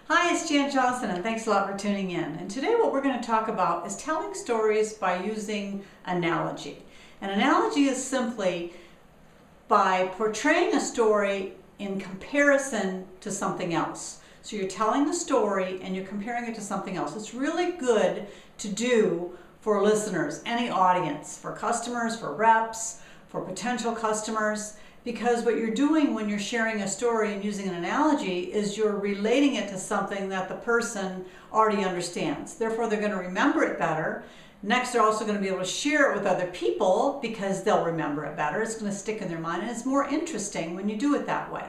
Hi, it's Jan Johnson, and thanks a lot for tuning in. And today what we're going to talk about is telling stories by using analogy. An analogy is simply by portraying a story in comparison to something else. So you're telling the story and you're comparing it to something else. It's really good to do for listeners, any audience, for customers, for reps, for potential customers, because what you're doing when you're sharing a story and using an analogy is you're relating it to something that the person already understands. Therefore, they're going to remember it better. Next, they're also going to be able to share it with other people because they'll remember it better. It's going to stick in their mind, and it's more interesting when you do it that way.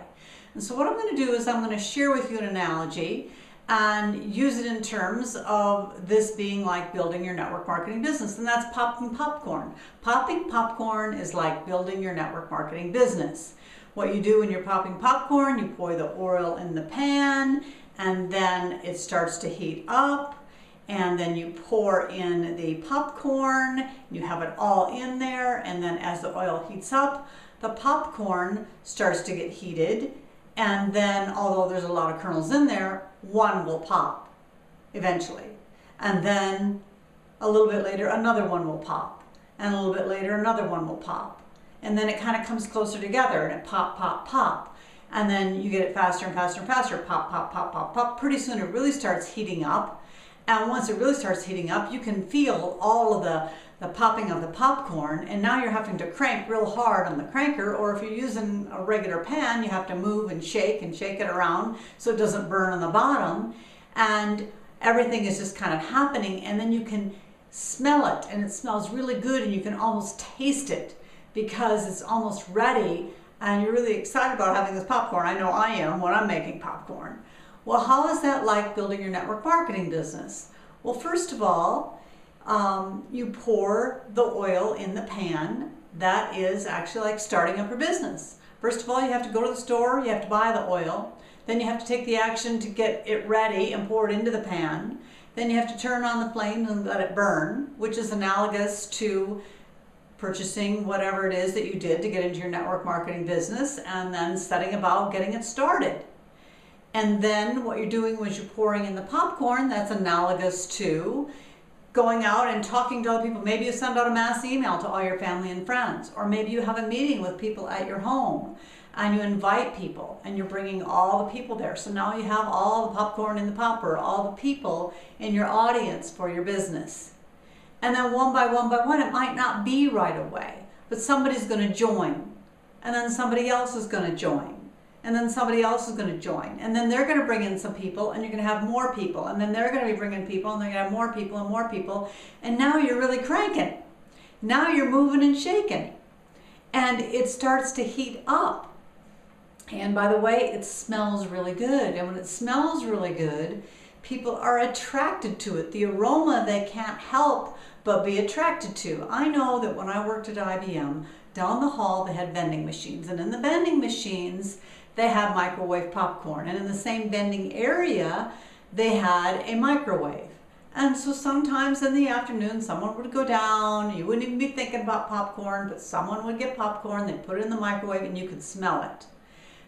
And so what I'm going to do is I'm going to share with you an analogy and use it in terms of this being like building your network marketing business, and that's popping popcorn. Popping popcorn is like building your network marketing business. What you do when you're popping popcorn, you pour the oil in the pan, and then it starts to heat up, and then you pour in the popcorn, you have it all in there, and then as the oil heats up, the popcorn starts to get heated, and then although there's a lot of kernels in there, one will pop eventually. And then a little bit later, another one will pop. And a little bit later, another one will pop. And then it kind of comes closer together and it pop, pop, pop. And then you get it faster and faster and faster, pop, pop, pop, pop, pop. Pretty soon it really starts heating up. And once it really starts heating up, you can feel all of the popping of the popcorn, and now you're having to crank real hard on the cranker, or if you're using a regular pan, you have to move and shake it around so it doesn't burn on the bottom, and everything is just kind of happening, and then you can smell it, and it smells really good, and you can almost taste it because it's almost ready, and you're really excited about having this popcorn. I know I am when I'm making popcorn. Well, how is that like building your network marketing business? Well, first of all, you pour the oil in the pan. That is actually like starting up your business. First of all, you have to go to the store, you have to buy the oil. Then you have to take the action to get it ready and pour it into the pan. Then you have to turn on the flame and let it burn, which is analogous to purchasing whatever it is that you did to get into your network marketing business and then setting about getting it started. And then what you're doing was you're pouring in the popcorn. That's analogous to going out and talking to other people. Maybe you send out a mass email to all your family and friends, or maybe you have a meeting with people at your home and you invite people and you're bringing all the people there. So now you have all the popcorn in the popper, all the people in your audience for your business. And then one by one, it might not be right away, but somebody's going to join, and then somebody else is going to join. And then somebody else is going to join. And then they're going to bring in some people, and you're going to have more people. And then they're going to be bringing people, and they're going to have more people and more people. And now you're really cranking. Now you're moving and shaking. And it starts to heat up. And by the way, it smells really good. And when it smells really good, people are attracted to it. The aroma they can't help but be attracted to. I know that when I worked at IBM, down the hall they had vending machines. And in the vending machines, they had microwave popcorn, and in the same vending area they had a microwave. And so sometimes in the afternoon someone would go down, you wouldn't even be thinking about popcorn, but someone would get popcorn, they'd put it in the microwave and you could smell it.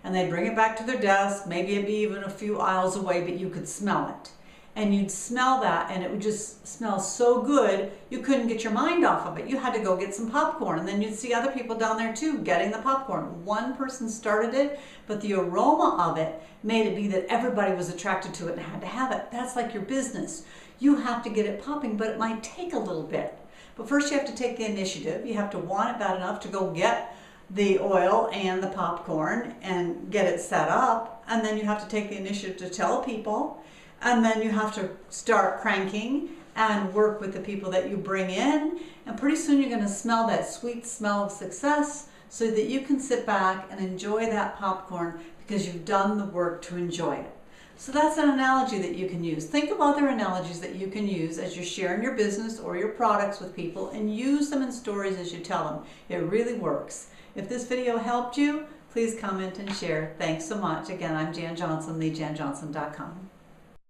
And they'd bring it back to their desk, maybe it'd be even a few aisles away, but you could smell it. And you'd smell that, and it would just smell so good, you couldn't get your mind off of it. You had to go get some popcorn, and then you'd see other people down there too getting the popcorn. One person started it, but the aroma of it made it be that everybody was attracted to it and had to have it. That's like your business. You have to get it popping, but it might take a little bit. But first you have to take the initiative. You have to want it bad enough to go get the oil and the popcorn and get it set up, and then you have to take the initiative to tell people. And then you have to start cranking and work with the people that you bring in. And pretty soon you're going to smell that sweet smell of success so that you can sit back and enjoy that popcorn because you've done the work to enjoy it. So that's an analogy that you can use. Think of other analogies that you can use as you're sharing your business or your products with people, and use them in stories as you tell them. It really works. If this video helped you, please comment and share. Thanks so much. Again, I'm Jan Johnson, thejanjohnson.com.